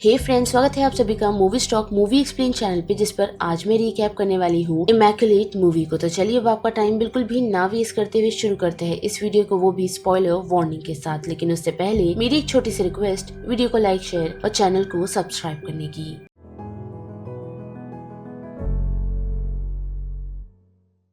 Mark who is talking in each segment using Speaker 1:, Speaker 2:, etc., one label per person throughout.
Speaker 1: हे friends, स्वागत है आप सभी का movie stock movie explain channel पे, जिस पर आज मैं रिकैप करने वाली हूँ इमैक्युलेट मूवी को। तो चलिए अब आपका टाइम बिल्कुल भी ना वेस्ट करते हुए शुरू करते हैं इस वीडियो को, वो भी स्पॉइलर वार्निंग के साथ। लेकिन उससे पहले मेरी एक छोटी सी रिक्वेस्ट, वीडियो को लाइक, शेयर और चैनल को सब्सक्राइब करने की।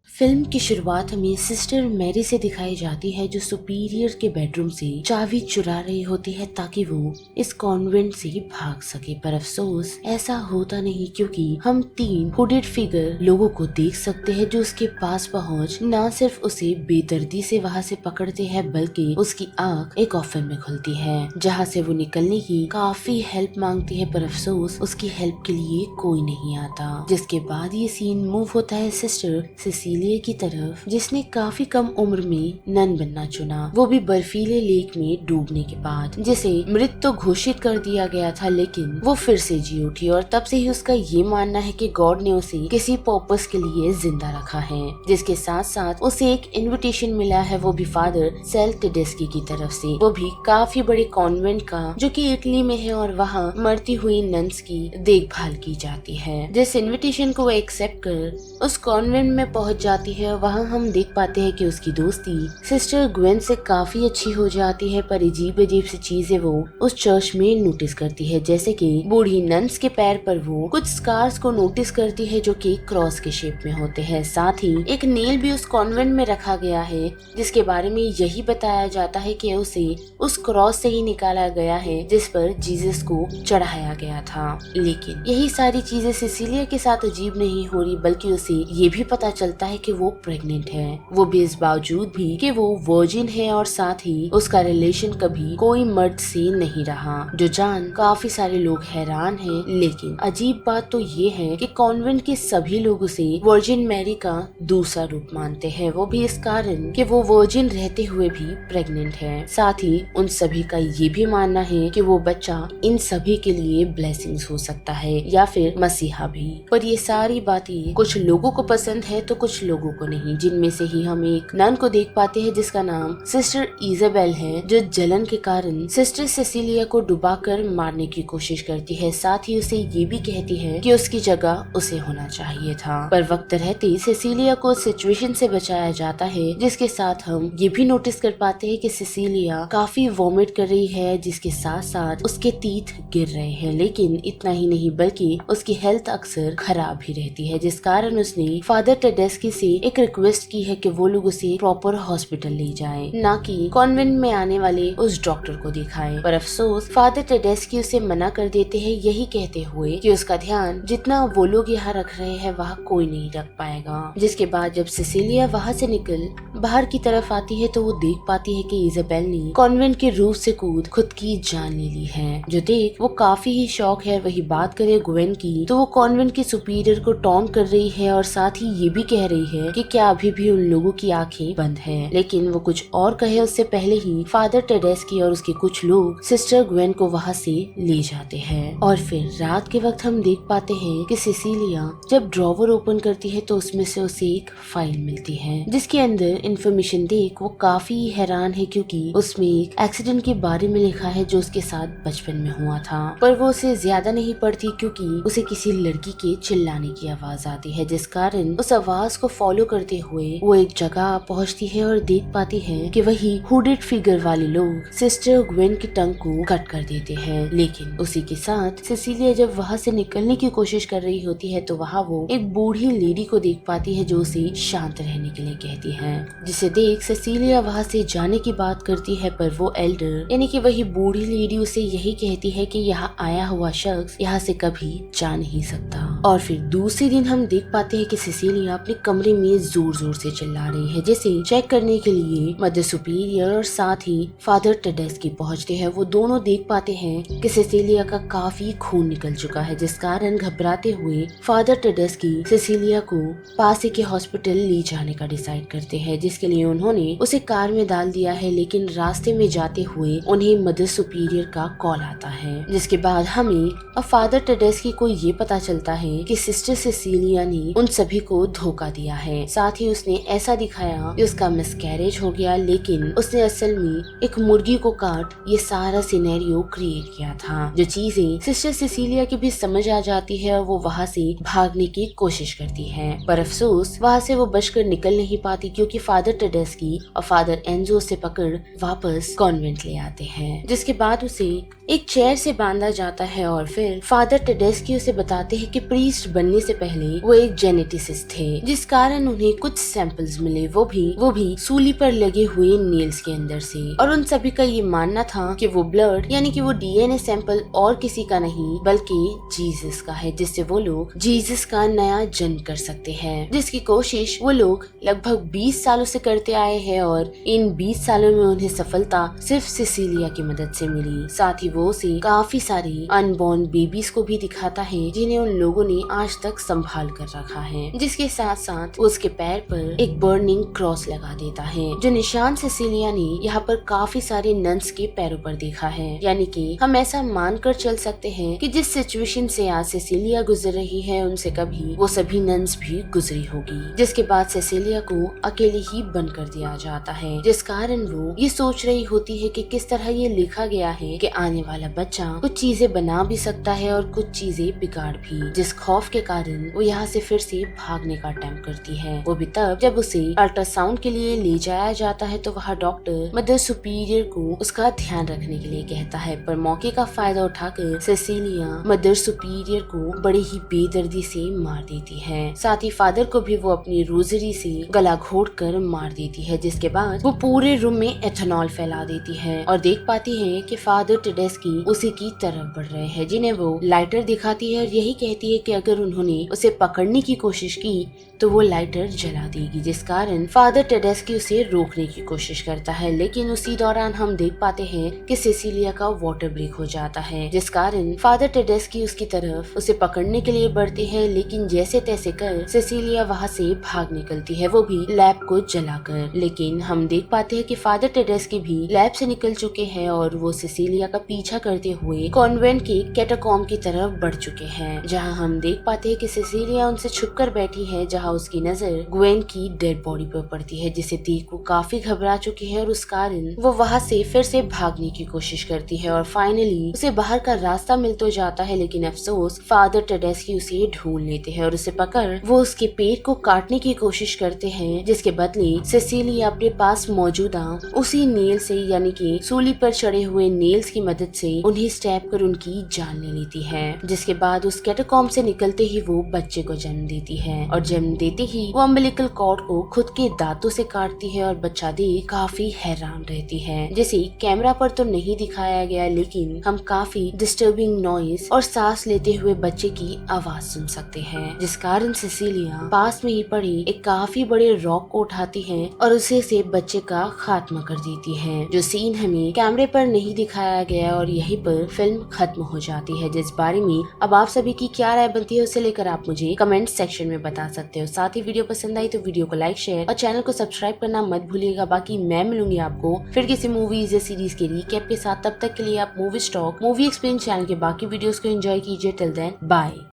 Speaker 1: फिल्म की शुरुआत हमें सिस्टर मैरी से दिखाई जाती है, जो सुपीरियर के बेडरूम से चाबी चुरा रही होती है ताकि वो इस कॉन्वेंट से भाग सके। पर अफसोस ऐसा होता नहीं, क्योंकि हम तीन हुडेड फिगर लोगों को देख सकते हैं जो उसके पास पहुंच न सिर्फ उसे बेदर्दी से वहां से पकड़ते हैं, बल्कि उसकी आंख एक कॉफिन में खुलती है जहां से वो निकलने की काफी हेल्प मांगती है। पर अफसोस उसकी हेल्प के लिए कोई नहीं आता। जिसके बाद ये सीन मूव होता है सिस्टर सिसिलिया की तरफ, जिसने काफी कम उम्र में नन बनना चुना, वो भी बर्फीले लेक में डूबने के बाद, जिसे मृत तो घोषित कर दिया गया था, लेकिन वो फिर से जी उठी। और तब से ही उसका ये मानना है कि गॉड ने उसे किसी पर्पस के लिए जिंदा रखा है। जिसके साथ साथ उसे एक इनविटेशन मिला है, वो भी फादर सेल टेडेस्की की तरफ से, वो भी काफी बड़े कॉन्वेंट का, जो कि इटली में है, और वहाँ मरती हुई नन्स की देखभाल की जाती है। जिस इनविटेशन को वो एक्सेप्ट कर उस कॉन्वेंट में पहुंच जाती है, और वहाँ हम देख पाते हैं कि उसकी दोस्ती सिस्टर ग्वेन से काफी अच्छी हो जाती है। पर अजीब अजीब सी चीजें वो उस चर्च में नोटिस करती है, जैसे कि बूढ़ी नन्स के पैर पर वो कुछ स्कार्स को नोटिस करती है जो कि क्रॉस के शेप में होते हैं। साथ ही एक नेल भी उस कॉन्वेंट में रखा गया है, जिसके बारे में यही बताया जाता है कि उसे उस क्रॉस से ही निकाला गया है जिस पर जीसस को चढ़ाया गया था। लेकिन यही सारी चीजें सिसिलिया के साथ अजीब नहीं हो रही, बल्कि उसे ये भी पता चलता है कि वो प्रेग्नेंट है, वो भी इस बावजूद भी कि वो वर्जिन है, और साथ ही उसका रिलेशन कभी कोई मर्द से नहीं रहा, जो जान काफी सारे लोग हैरान हैं। लेकिन अजीब बात तो ये है कि कॉन्वेंट के सभी लोग उसे वर्जिन मैरी का दूसरा रूप मानते हैं, वो भी इस कारण कि वो वर्जिन रहते हुए भी प्रेग्नेंट है। साथ ही उन सभी का ये भी मानना है कि वो बच्चा इन सभी के लिए ब्लेसिंग्स हो सकता है, या फिर मसीहा भी। पर ये सारी बातें कुछ लोगों को पसंद है तो कुछ लोगों को नहीं, जिनमें से ही हम एक नन को देख पाते हैं जिसका नाम सिस्टर इजाबेल है, जो जलन के कारण सिस्टर सिसिलिया को डुबाकर मारने की कोशिश करती है। साथ ही उसे ये भी कहती है कि उसकी जगह उसे होना चाहिए था। पर वक्त रहते सिसिलिया को सिचुएशन से बचाया जाता है, जिसके साथ हम ये भी नोटिस कर पाते हैं कि सिसिलिया काफी वॉमिट कर रही है, जिसके साथ साथ उसके टीथ गिर रहे हैं। लेकिन इतना ही नहीं, बल्कि उसकी हेल्थ अक्सर खराब ही रहती है, जिस कारण उसने फादर टेडेस्की से एक रिक्वेस्ट की है कि वो लोग उसे प्रॉपर हॉस्पिटल ले जाएं, ना कि कॉन्वेंट में आने वाले उस डॉक्टर को दिखाएं। पर अफसोस फादर टेडेस्की उसे मना कर देते हैं, यही कहते हुए कि उसका ध्यान जितना वो लोग यहाँ रख रहे हैं वहाँ कोई नहीं रख पाएगा। जिसके बाद जब सिसिलिया वहाँ से निकल बाहर की तरफ आती है, तो वो देख पाती है कि इजाबेल ने कॉन्वेंट के रूफ से कूद खुद की जान ले ली है, जो देख वो काफी ही शौक है। वही बात करे ग्वेन की, तो वो कॉन्वेंट के सुपीरियर को टॉन्ट कर रही है, और साथ ही ये भी कह रही है कि क्या अभी भी उन लोगों की आंखें बंद है। लेकिन वो कुछ और कहे उससे पहले ही फादर टेडेस्की और उसके कुछ लोग सिस्टर ग्वेन को वहाँ से ले जाते हैं। और फिर रात के वक्त हम देख पाते हैं कि सिसिलिया जब ड्रॉवर ओपन करती है, तो उसमें से उसे एक फाइल मिलती है, जिसके अंदर इंफॉर्मेशन देख वो काफी हैरान है, क्योंकि उसमें एक एक्सीडेंट के बारे में लिखा है जो उसके साथ बचपन में हुआ था। पर वो उसे ज्यादा नहीं पढ़ती, क्योंकि उसे किसी लड़की के चिल्लाने की आवाज आती है, जिस कारण उस आवाज को फॉलो करते हुए वो एक जगह पहुंचती है और देख पाती है कि वही हुडेड फिगर वाले लोग सिस्टर ग्वेन की टंग को कट कर देते हैं। लेकिन उसी के साथ सिसिलिया जब वहाँ से निकलने की कोशिश कर रही होती है, तो वहाँ वो एक बूढ़ी लेडी को देख पाती है जो उसे शांत रहने के लिए कहती है, जिसे देख सिसिलिया वहाँ से जाने की बात करती है। पर वो एल्डर यानी कि वही बूढ़ी लेडी उसे यही कहती है कि यहाँ आया हुआ शख्स यहाँ से कभी जा नहीं सकता। और फिर दूसरे दिन हम देख पाते हैं कि सिसिलिया अपने कमरे में जोर जोर से चिल्ला रही है, जिसे चेक करने के लिए मदर सुपीरियर और साथ ही फादर टेडेस्की पहुंचते हैं। वो दोनों देख पाते हैं कि सिसिलिया का काफी खून निकल चुका है, जिस कारण घबराते हुए फादर टेडेस्की सिसिलिया को पास के हॉस्पिटल ले जाने का डिसाइड करते हैं, जिसके लिए उन्होंने उसे कार में डाल दिया है। लेकिन रास्ते में जाते हुए उन्हें मदर सुपीरियर का कॉल आता है, जिसके बाद हमें अब फादर टेडेस्की को ये पता चलता है है कि सिस्टर सिसिलिया ने उन सभी को धोखा दिया है। साथ ही उसने ऐसा दिखाया कि उसका मिसकैरेज हो गया, लेकिन उसने असल में एक मुर्गी को काट ये सारा सिनेरियो क्रिएट किया था। जो चीजें सिस्टर सिसिलिया की भी समझ आ जाती है और वो वहाँ से भागने की कोशिश करती है, पर अफसोस वहाँ से वो बचकर निकल नहीं पाती क्योंकि फादर टेडेस्की और फादर एंजो से पकड़ वापस कॉन्वेंट ले आते हैं, जिसके बाद उसे एक चेयर से बांधा जाता है और फिर फादर टेडेस्की उसे बताते हैं कि प्रीस्ट बनने से पहले वो एक जेनेटिसिस्ट थे, जिस कारण उन्हें कुछ सैंपल्स मिले, वो भी सूली पर लगे हुए नेल्स के अंदर से। और उन सभी का ये मानना था कि वो ब्लड यानी कि वो डीएनए सैंपल और किसी का नहीं बल्कि जीसस का है, जिससे वो लोग जीसस का नया जन्म कर सकते हैं, जिसकी कोशिश वो लोग लगभग 20 सालों से करते आए हैं और इन 20 सालों में उन्हें सफलता सिर्फ सिसिलिया की मदद से मिली। साथ ही वो उसे काफी सारी अनबॉर्न बेबीज को भी दिखाता है जिन्हें उन लोगों ने आज तक संभाल कर रखा है, जिसके साथ साथ उसके पैर पर एक बर्निंग क्रॉस लगा देता है, जो निशान सिसिलिया ने यहाँ पर काफी सारे नन्स के पैरों पर देखा है। यानी कि हम ऐसा मानकर चल सकते हैं कि जिस सिचुएशन से आज सिसिलिया गुजर रही है उनसे कभी वो सभी नन्स भी गुजरी होगी, जिसके बाद सिसिलिया को अकेले ही बंद कर दिया जाता है, जिस कारण वो ये सोच रही होती है कि किस तरह ये लिखा गया है कि आने वाला बच्चा कुछ चीजें बना भी सकता है और कुछ चीजें बिगाड़ भी, जिस खौफ के कारण वो यहाँ से फिर से भागने का अटेम्प्ट करती है। वो भी तब जब उसे अल्ट्रासाउंड के लिए ले जाया जाता है तो वहाँ डॉक्टर मदर सुपीरियर को उसका ध्यान रखने के लिए कहता है, पर मौके का फायदा उठाकर सिसिलिया मदर सुपीरियर को बड़ी ही बेदर्दी से मार देती है। साथ ही फादर को भी वो अपनी रोजरी से गला घोट कर मार देती है, जिसके बाद वो पूरे रूम में एथेनॉल फैला देती है और देख पाती है कि फादर टेडेस्की उसी की तरफ बढ़ रहे हैं, जिन्हें वो लाइटर दिखाती है और यही कहती है कि अगर उन्होंने उसे पकड़ने की कोशिश की तो वो लाइटर जला देगी, जिस कारण फादर टेडेस्की उसे रोकने की कोशिश करता है। लेकिन उसी दौरान हम देख पाते हैं कि सिसिलिया का वाटर ब्रेक हो जाता है, जिस कारण फादर टेडेस्की उसकी तरफ उसे पकड़ने के लिए बढ़ते हैं, लेकिन जैसे तैसे कर सिसिलिया वहाँ से भाग निकलती है, वो भी लैब को जलाकर। लेकिन हम देख पाते हैं कि फादर टेडेस्की भी लैब से निकल चुके हैं और वो सिसिलिया का पीछा करते हुए कॉन्वेंट के कैटाकॉम्ब की तरफ बढ़ चुके हैं, जहाँ हम देख पाते हैं कि सिसिलिया उनसे छुपकर बैठी है, जहाँ उसकी नजर ग्वेन की डेड बॉडी पर पड़ती है, जिसे देख को काफी घबरा चुकी है और उस कारण वो वहाँ से फिर से भागने की कोशिश करती है और फाइनली उसे बाहर का रास्ता मिल तो जाता है, लेकिन अफसोस फादर टेडेस्की उसे ढूंढ लेते हैं और उसे पकड़ वो उसके पेट को काटने की कोशिश करते हैं, जिसके बदले सिसिलिया अपने पास मौजूदा उसी नेल से यानी कि सूली पर चढ़े हुए नेल्स की मदद से उन्हें स्टैब कर उनकी जान ले लेती है, जिसके बाद उस कैटाकॉम्ब से निकलते ही वो बच्चे को जन्म देती है और जन्म देते ही वो अम्बिलिकल कॉर्ड को खुद के दांतों से काटती है और बच्चा देख काफी हैरान रहती है, जिसे कैमरा पर तो नहीं दिखाया गया लेकिन हम काफी डिस्टर्बिंग नॉइज और सांस लेते हुए बच्चे की आवाज सुन सकते हैं, जिस कारण सिसिलिया पास में ही पड़ी एक काफी बड़े रॉक को उठाती है और उसे से बच्चे का खात्मा कर देती है, जो सीन हमें कैमरे पर नहीं दिखाया गया और यहीं पर फिल्म खत्म हो जाती है, जिस बारे में अब आप सभी की क्या राय बनती है उसे लेकर आप मुझे कमेंट सेक्शन में बता सकते हो। साथ ही वीडियो पसंद आई तो वीडियो को लाइक शेयर और चैनल को सब्सक्राइब करना मत भूलिएगा। बाकी मैं मिलूंगी आपको फिर किसी मूवीज या सीरीज के रिकैप के साथ, तब तक के लिए आप movie stock movie explain channel के बाकी वीडियोस को एंजॉय कीजिए। Till then bye.